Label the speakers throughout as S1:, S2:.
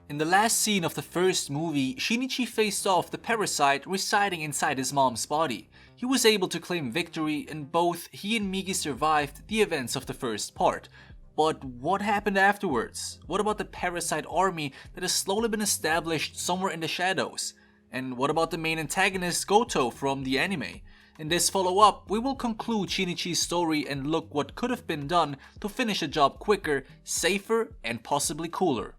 S1: In the last scene of the first movie, Shinichi faced off the parasite residing inside his mom's body. He was able to claim victory and both he and Migi survived the events of the first part. But what happened afterwards? What about the parasite army that has slowly been established somewhere in the shadows? And what about the main antagonist Goto from the anime? In this follow-up, we will conclude Shinichi's story and look what could have been done to finish the job quicker, safer, and possibly cooler.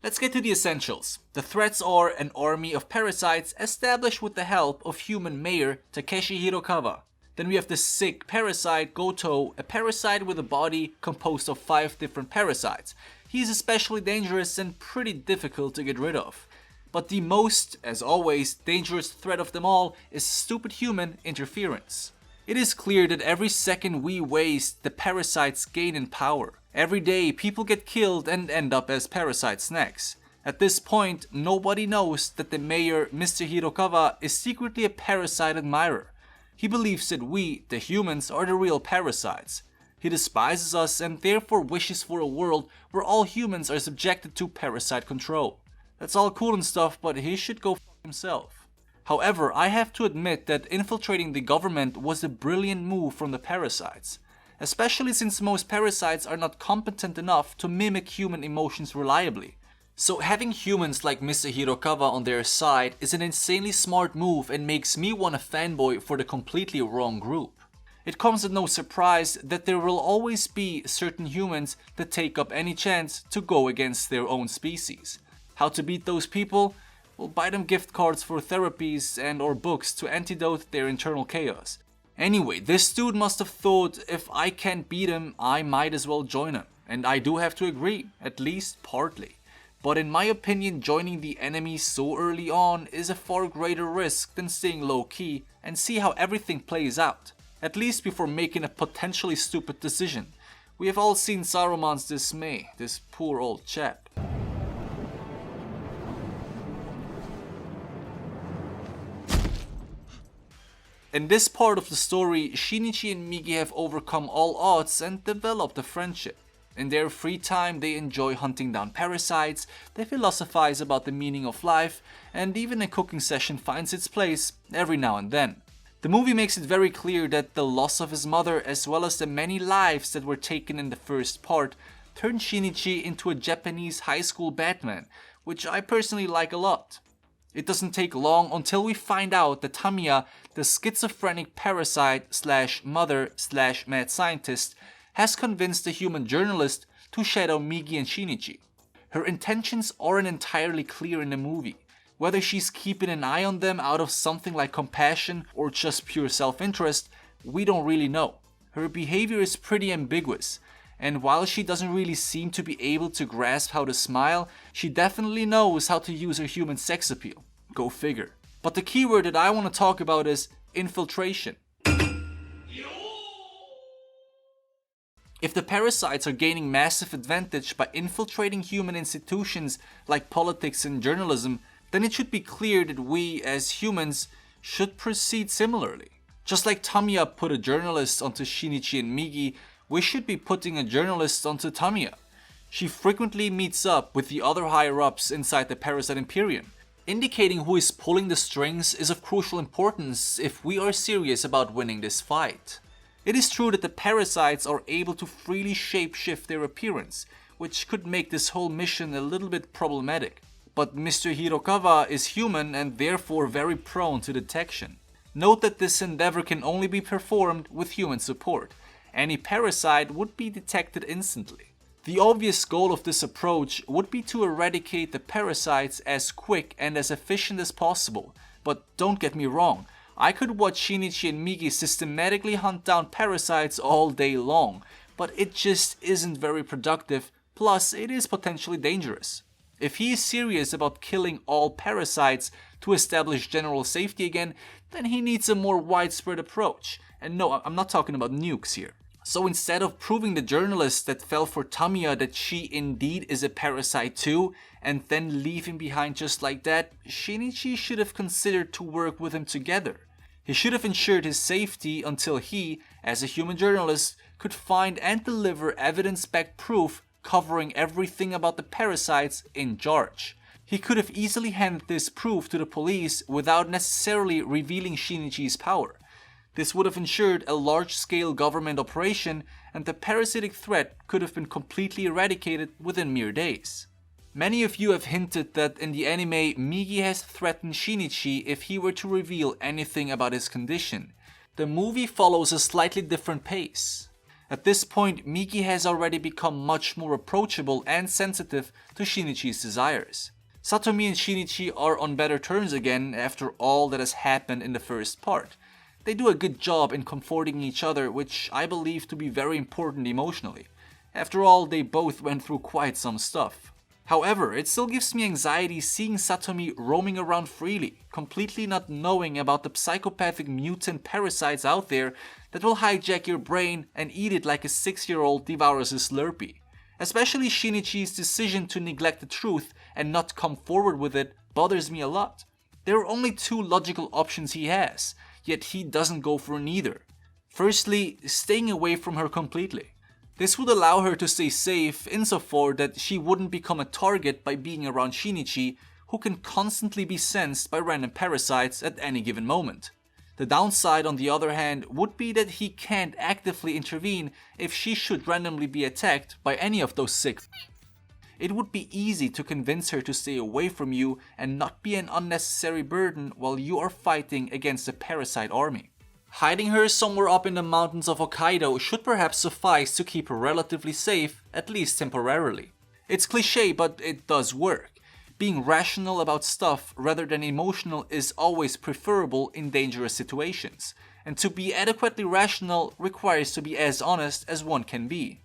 S1: Let's get to the essentials. The threats are an army of parasites established with the help of human mayor Takeshi Hirokawa. Then we have the sick parasite Goto, a parasite with a body composed of 5 different parasites. He is especially dangerous and pretty difficult to get rid of. But the most, as always, dangerous threat of them all is stupid human interference. It is clear that every second we waste, the parasites gain in power. Every day, people get killed and end up as parasite snacks. At this point, nobody knows that the mayor, Mr. Hirokawa, is secretly a parasite admirer. He believes that we, the humans, are the real parasites. He despises us and therefore wishes for a world where all humans are subjected to parasite control. That's all cool and stuff, but he should go f*** himself. However, I have to admit that infiltrating the government was a brilliant move from the parasites. Especially since most parasites are not competent enough to mimic human emotions reliably. So having humans like Mr. Hirokawa on their side is an insanely smart move and makes me want a fanboy for the completely wrong group. It comes as no surprise that there will always be certain humans that take up any chance to go against their own species. How to beat those people? Well, buy them gift cards for therapies and or books to antidote their internal chaos. Anyway, this dude must have thought, if I can't beat him, I might as well join him. And I do have to agree, at least partly. But in my opinion, joining the enemy so early on is a far greater risk than staying low-key and see how everything plays out. At least before making a potentially stupid decision. We have all seen Saruman's dismay, this poor old chap. In this part of the story, Shinichi and Migi have overcome all odds and developed a friendship. In their free time, they enjoy hunting down parasites, they philosophize about the meaning of life, and even a cooking session finds its place every now and then. The movie makes it very clear that the loss of his mother, as well as the many lives that were taken in the first part, turned Shinichi into a Japanese high school Batman, which I personally like a lot. It doesn't take long until we find out that Tamiya, the schizophrenic parasite slash mother slash mad scientist, has convinced the human journalist to shadow Migi and Shinichi. Her intentions aren't entirely clear in the movie. Whether she's keeping an eye on them out of something like compassion or just pure self-interest, we don't really know. Her behavior is pretty ambiguous. And while she doesn't really seem to be able to grasp how to smile, she definitely knows how to use her human sex appeal. Go figure. But the keyword that I want to talk about is infiltration. If the parasites are gaining massive advantage by infiltrating human institutions like politics and journalism, then it should be clear that we, as humans, should proceed similarly. Just like Tamiya put a journalist onto Shinichi and Migi, we should be putting a journalist onto Tamiya. She frequently meets up with the other higher-ups inside the Parasite Imperium. Indicating who is pulling the strings is of crucial importance if we are serious about winning this fight. It is true that the parasites are able to freely shape-shift their appearance, which could make this whole mission a little bit problematic. But Mr. Hirokawa is human and therefore very prone to detection. Note that this endeavor can only be performed with human support. Any parasite would be detected instantly. The obvious goal of this approach would be to eradicate the parasites as quick and as efficient as possible. But don't get me wrong, I could watch Shinichi and Migi systematically hunt down parasites all day long, but it just isn't very productive, plus it is potentially dangerous. If he is serious about killing all parasites to establish general safety again, then he needs a more widespread approach. And no, I'm not talking about nukes here. So instead of proving the journalist that fell for Tamiya that she indeed is a parasite too, and then leave him behind just like that, Shinichi should have considered to work with him together. He should have ensured his safety until he, as a human journalist, could find and deliver evidence-backed proof covering everything about the parasites in charge. He could have easily handed this proof to the police without necessarily revealing Shinichi's power. This would have ensured a large-scale government operation, and the parasitic threat could have been completely eradicated within mere days. Many of you have hinted that in the anime, Migi has threatened Shinichi if he were to reveal anything about his condition. The movie follows a slightly different pace. At this point, Migi has already become much more approachable and sensitive to Shinichi's desires. Satomi and Shinichi are on better terms again after all that has happened in the first part. They do a good job in comforting each other, which I believe to be very important emotionally. After all, they both went through quite some stuff. However, it still gives me anxiety seeing Satomi roaming around freely, completely not knowing about the psychopathic mutant parasites out there that will hijack your brain and eat it like a 6-year-old devours a Slurpee. Especially Shinichi's decision to neglect the truth and not come forward with it bothers me a lot. There are only two logical options he has, yet he doesn't go for neither. Firstly, staying away from her completely. This would allow her to stay safe insofar that she wouldn't become a target by being around Shinichi, who can constantly be sensed by random parasites at any given moment. The downside, on the other hand, would be that he can't actively intervene if she should randomly be attacked by any of those sick. It would be easy to convince her to stay away from you and not be an unnecessary burden while you are fighting against a parasite army. Hiding her somewhere up in the mountains of Hokkaido should perhaps suffice to keep her relatively safe, at least temporarily. It's cliché, but it does work. Being rational about stuff rather than emotional is always preferable in dangerous situations, and to be adequately rational requires to be as honest as one can be.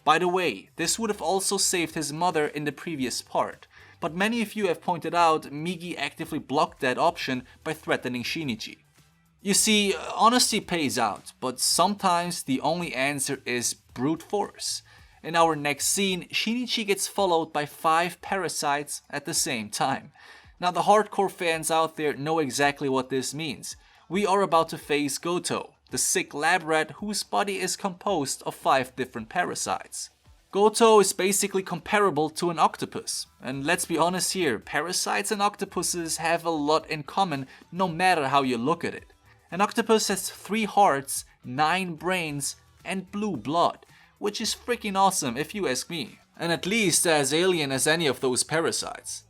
S1: By the way, this would have also saved his mother in the previous part, but many of you have pointed out Migi actively blocked that option by threatening Shinichi. You see, honesty pays out, but sometimes the only answer is brute force. In our next scene, Shinichi gets followed by 5 parasites at the same time. Now the hardcore fans out there know exactly what this means. We are about to face Goto, the sick lab rat whose body is composed of 5 different parasites. Goto is basically comparable to an octopus. And let's be honest here, parasites and octopuses have a lot in common no matter how you look at it. An octopus has 3 hearts, 9 brains, and blue blood, which is freaking awesome if you ask me, and at least as alien as any of those parasites.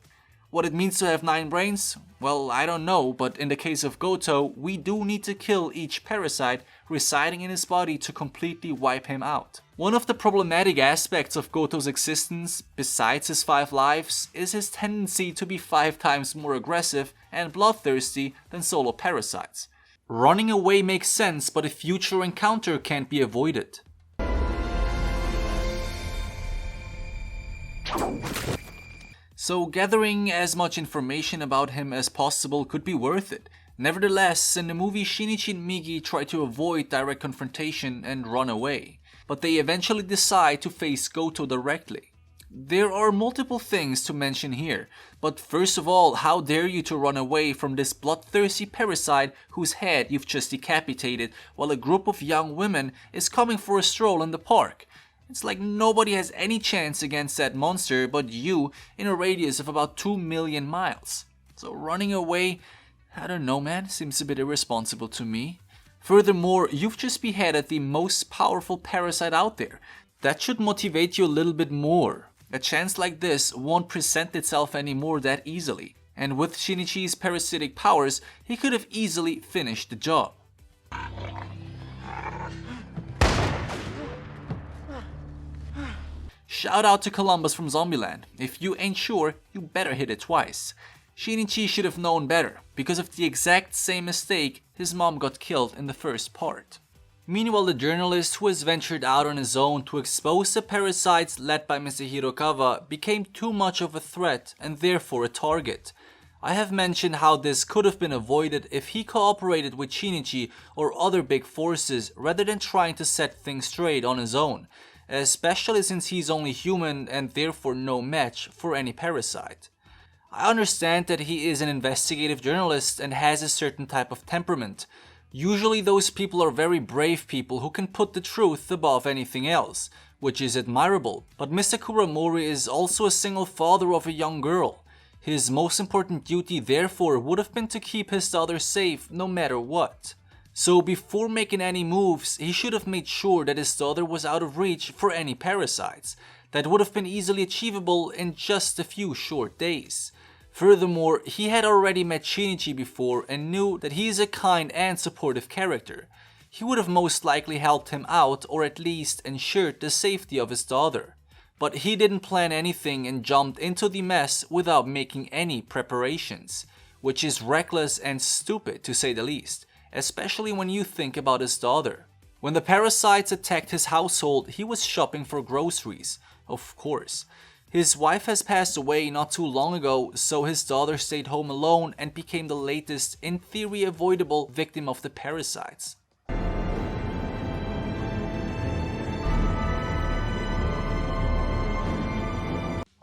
S1: What it means to have 9 brains? Well, I don't know, but in the case of Goto, we do need to kill each parasite residing in his body to completely wipe him out. One of the problematic aspects of Goto's existence, besides his 5 lives, is his tendency to be 5 times more aggressive and bloodthirsty than solo parasites. Running away makes sense, but a future encounter can't be avoided. So gathering as much information about him as possible could be worth it. Nevertheless, in the movie, Shinichi and Migi try to avoid direct confrontation and run away, but they eventually decide to face Goto directly. There are multiple things to mention here, but first of all, how dare you to run away from this bloodthirsty parasite whose head you've just decapitated while a group of young women is coming for a stroll in the park? It's like nobody has any chance against that monster but you in a radius of about 2 million miles. So running away, I don't know man, seems a bit irresponsible to me. Furthermore, you've just beheaded the most powerful parasite out there. That should motivate you a little bit more. A chance like this won't present itself anymore that easily. And with Shinichi's parasitic powers, he could have easily finished the job. Shout out to Columbus from Zombieland. If you ain't sure, you better hit it twice. Shinichi should have known better. Because of the exact same mistake, his mom got killed in the first part. Meanwhile, the journalist who has ventured out on his own to expose the parasites led by Mr. Hirokawa became too much of a threat and therefore a target. I have mentioned how this could have been avoided if he cooperated with Shinichi or other big forces rather than trying to set things straight on his own, especially since he's only human and therefore no match for any parasite. I understand that he is an investigative journalist and has a certain type of temperament, Usually those people are very brave people who can put the truth above anything else, which is admirable, but Mr. Kuramori is also a single father of a young girl. His most important duty therefore would have been to keep his daughter safe no matter what. So before making any moves, he should have made sure that his daughter was out of reach for any parasites. That would have been easily achievable in just a few short days. Furthermore, he had already met Shinichi before and knew that he is a kind and supportive character. He would have most likely helped him out or at least ensured the safety of his daughter. But he didn't plan anything and jumped into the mess without making any preparations, which is reckless and stupid to say the least, especially when you think about his daughter. When the parasites attacked his household, he was shopping for groceries, of course. His wife has passed away not too long ago, so his daughter stayed home alone and became the latest, in theory avoidable, victim of the parasites.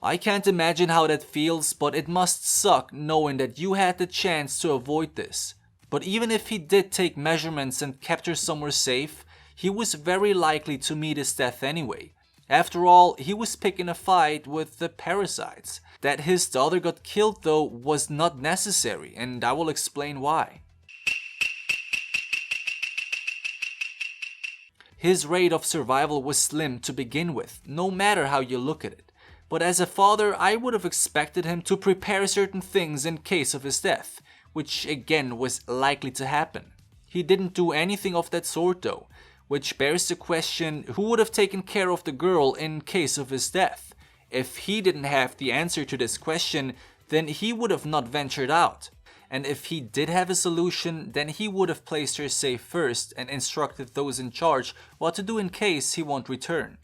S1: I can't imagine how that feels, but it must suck knowing that you had the chance to avoid this. But even if he did take measurements and kept her somewhere safe, he was very likely to meet his death anyway. After all, he was picking a fight with the parasites. That his daughter got killed though was not necessary, and I will explain why. His rate of survival was slim to begin with, no matter how you look at it. But as a father, I would have expected him to prepare certain things in case of his death, which again was likely to happen. He didn't do anything of that sort though, which bears the question, who would have taken care of the girl in case of his death? If he didn't have the answer to this question, then he would have not ventured out. And if he did have a solution, then he would have placed her safe first and instructed those in charge what to do in case he won't return.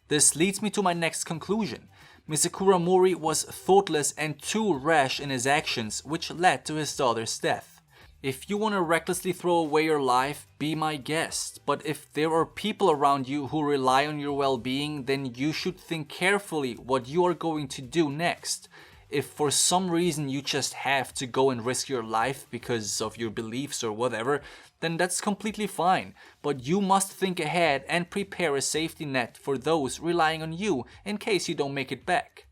S1: This leads me to my next conclusion. Mr. Kuramori was thoughtless and too rash in his actions, which led to his daughter's death. If you want to recklessly throw away your life, be my guest. But if there are people around you who rely on your well-being, then you should think carefully what you are going to do next. If for some reason you just have to go and risk your life because of your beliefs or whatever, then that's completely fine. But you must think ahead and prepare a safety net for those relying on you in case you don't make it back.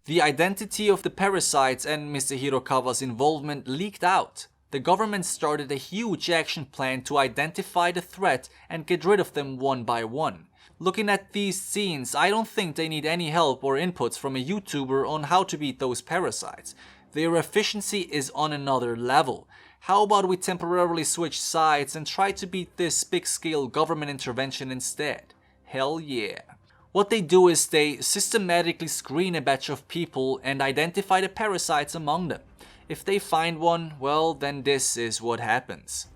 S1: The identity of the parasites and Mr. Hirokawa's involvement leaked out. The government started a huge action plan to identify the threat and get rid of them one by one. Looking at these scenes, I don't think they need any help or inputs from a YouTuber on how to beat those parasites. Their efficiency is on another level. How about we temporarily switch sides and try to beat this big-scale government intervention instead? Hell yeah. What they do is they systematically screen a batch of people and identify the parasites among them. If they find one, well, then this is what happens.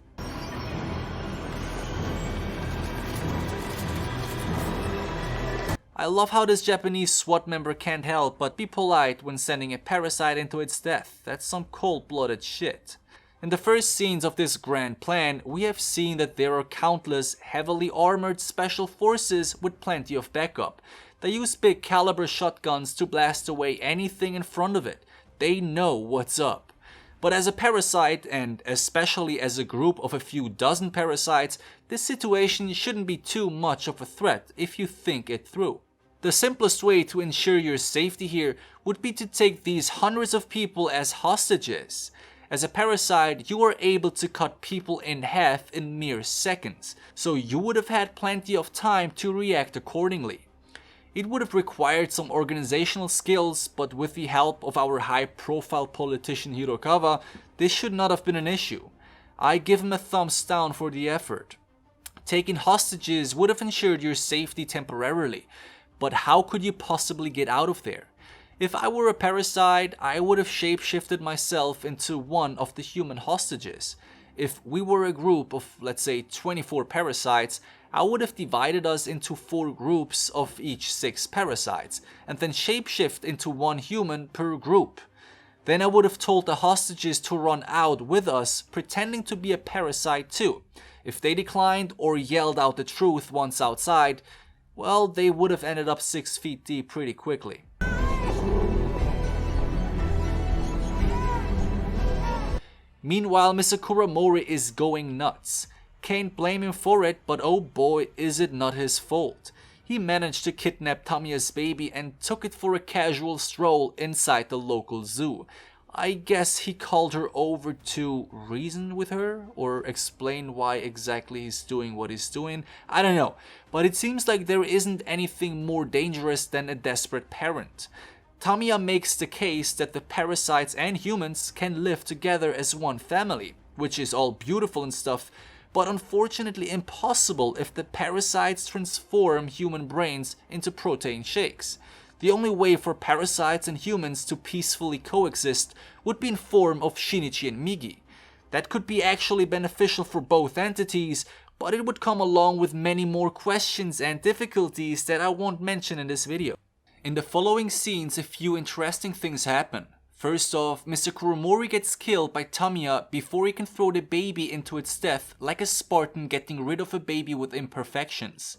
S1: I love how this Japanese SWAT member can't help but be polite when sending a parasite into its death. That's some cold-blooded shit. In the first scenes of this grand plan, we have seen that there are countless heavily armored special forces with plenty of backup. They use big caliber shotguns to blast away anything in front of it. They know what's up. But as a parasite, and especially as a group of a few dozen parasites, this situation shouldn't be too much of a threat if you think it through. The simplest way to ensure your safety here would be to take these hundreds of people as hostages. As a parasite, you are able to cut people in half in mere seconds, so you would have had plenty of time to react accordingly. It would have required some organizational skills, but with the help of our high-profile politician Hirokawa, this should not have been an issue. I give him a thumbs down for the effort. Taking hostages would have ensured your safety temporarily, but how could you possibly get out of there? If I were a parasite, I would have shape-shifted myself into one of the human hostages. If we were a group of, let's say, 24 parasites, I would have divided us into 4 groups of each 6 parasites, and then shapeshift into one human per group. Then I would have told the hostages to run out with us, pretending to be a parasite too. If they declined or yelled out the truth once outside, well, they would have ended up 6 feet deep pretty quickly. Meanwhile, Mr. Kuramori is going nuts. Can't blame him for it, but oh boy, is it not his fault. He managed to kidnap Tamiya's baby and took it for a casual stroll inside the local zoo. I guess he called her over to reason with her or explain why exactly he's doing what he's doing. I don't know, but it seems like there isn't anything more dangerous than a desperate parent. Tamiya makes the case that the parasites and humans can live together as one family, which is all beautiful and stuff, but unfortunately impossible if the parasites transform human brains into protein shakes. The only way for parasites and humans to peacefully coexist would be in form of Shinichi and Migi. That could be actually beneficial for both entities, but it would come along with many more questions and difficulties that I won't mention in this video. In the following scenes, a few interesting things happen. First off, Mr. Kuramori gets killed by Tamiya before he can throw the baby into its death like a Spartan getting rid of a baby with imperfections.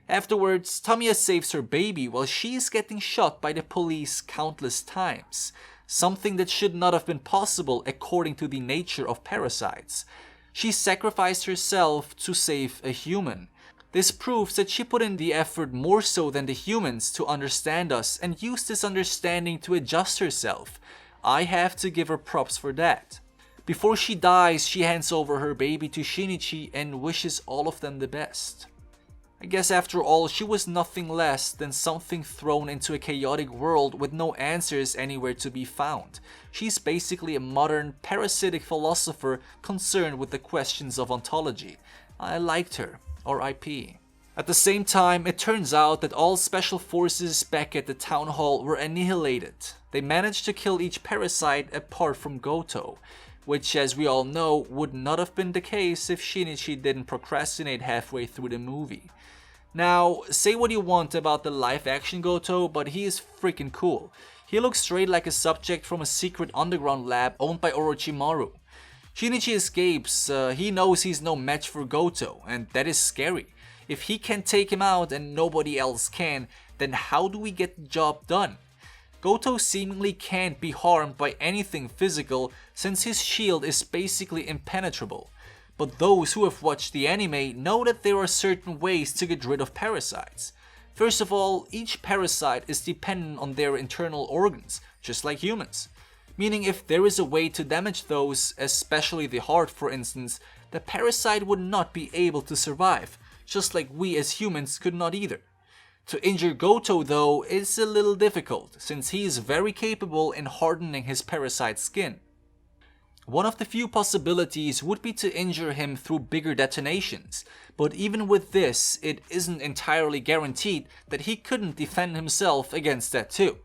S1: Afterwards, Tamiya saves her baby while she is getting shot by the police countless times, something that should not have been possible according to the nature of parasites. She sacrificed herself to save a human. This proves that she put in the effort more so than the humans to understand us and use this understanding to adjust herself. I have to give her props for that. Before she dies, she hands over her baby to Shinichi and wishes all of them the best. I guess after all, she was nothing less than something thrown into a chaotic world with no answers anywhere to be found. She's basically a modern, parasitic philosopher concerned with the questions of ontology. I liked her. R.I.P. At the same time, it turns out that all special forces back at the town hall were annihilated. They managed to kill each parasite apart from Goto, which, as we all know, would not have been the case if Shinichi didn't procrastinate halfway through the movie. Now, say what you want about the live-action Goto, but he is freaking cool. He looks straight like a subject from a secret underground lab owned by Orochimaru. Shinichi escapes, he knows he's no match for Goto, and that is scary. If he can take him out and nobody else can, then how do we get the job done? Goto seemingly can't be harmed by anything physical since his shield is basically impenetrable. But those who have watched the anime know that there are certain ways to get rid of parasites. First of all, each parasite is dependent on their internal organs, just like humans. Meaning if there is a way to damage those, especially the heart for instance, the parasite would not be able to survive, just like we as humans could not either. To injure Goto though is a little difficult, since he is very capable in hardening his parasite skin. One of the few possibilities would be to injure him through bigger detonations, but even with this, it isn't entirely guaranteed that he couldn't defend himself against that too.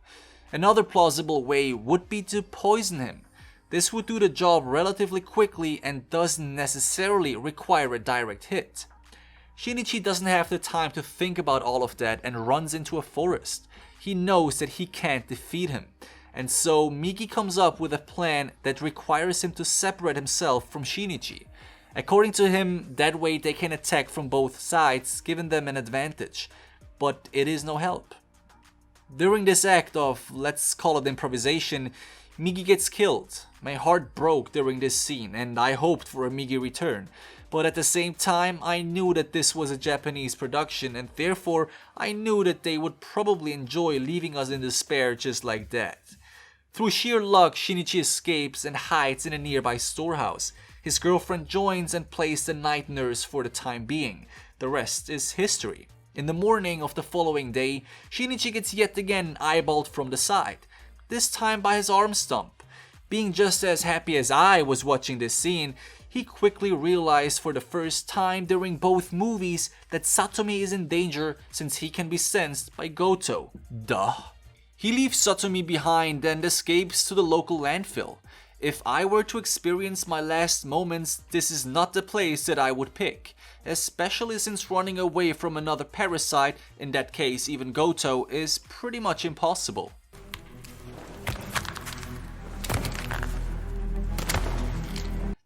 S1: Another plausible way would be to poison him. This would do the job relatively quickly and doesn't necessarily require a direct hit. Shinichi doesn't have the time to think about all of that and runs into a forest. He knows that he can't defeat him, and so Migi comes up with a plan that requires him to separate himself from Shinichi. According to him, that way they can attack from both sides, giving them an advantage, but it is no help. During this act of, let's call it improvisation, Migi gets killed. My heart broke during this scene and I hoped for a Migi return, but at the same time I knew that this was a Japanese production and therefore I knew that they would probably enjoy leaving us in despair just like that. Through sheer luck, Shinichi escapes and hides in a nearby storehouse. His girlfriend joins and plays the night nurse for the time being. The rest is history. In the morning of the following day, Shinichi gets yet again eyeballed from the side, this time by his arm stump. Being just as happy as I was watching this scene, he quickly realized for the first time during both movies that Satomi is in danger since he can be sensed by Goto. Duh. He leaves Satomi behind and escapes to the local landfill. If I were to experience my last moments, this is not the place that I would pick, especially since running away from another parasite, in that case even Goto, is pretty much impossible.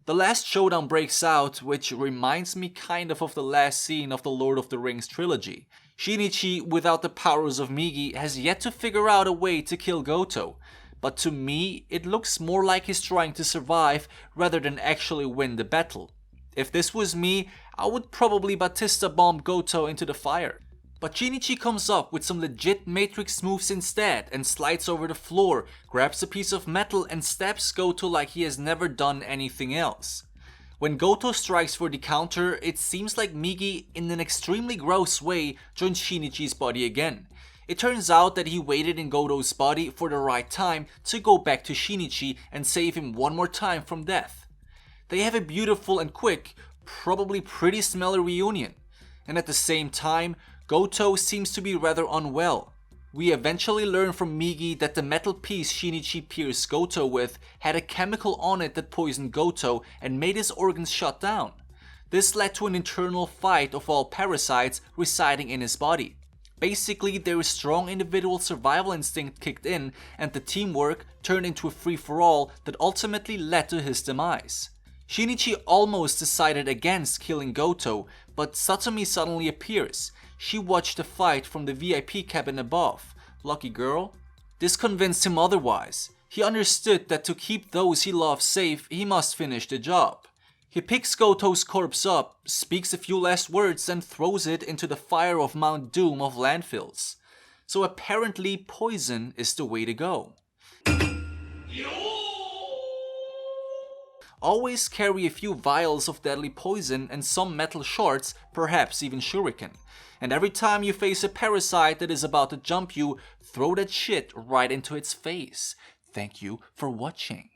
S1: The last showdown breaks out, which reminds me kind of the last scene of the Lord of the Rings trilogy. Shinichi, without the powers of Migi, has yet to figure out a way to kill Goto. but to me, it looks more like he's trying to survive rather than actually win the battle. If this was me, I would probably Batista bomb Goto into the fire. But Shinichi comes up with some legit Matrix moves instead and slides over the floor, grabs a piece of metal and stabs Goto like he has never done anything else. When Goto strikes for the counter, it seems like Migi, in an extremely gross way, joins Shinichi's body again. It turns out that he waited in Goto's body for the right time to go back to Shinichi and save him one more time from death. They have a beautiful and quick, probably pretty smelly reunion. And at the same time, Goto seems to be rather unwell. We eventually learn from Migi that the metal piece Shinichi pierced Goto with had a chemical on it that poisoned Goto and made his organs shut down. This led to an internal fight of all parasites residing in his body. Basically, their strong individual survival instinct kicked in and the teamwork turned into a free-for-all that ultimately led to his demise. Shinichi almost decided against killing Goto, but Satomi suddenly appears. She watched the fight from the VIP cabin above. Lucky girl. This convinced him otherwise. He understood that to keep those he loves safe, he must finish the job. He picks Goto's corpse up, speaks a few last words and throws it into the fire of Mount Doom of landfills. So apparently poison is the way to go. Always carry a few vials of deadly poison and some metal shards, perhaps even shuriken. And every time you face a parasite that is about to jump you, throw that shit right into its face. Thank you for watching.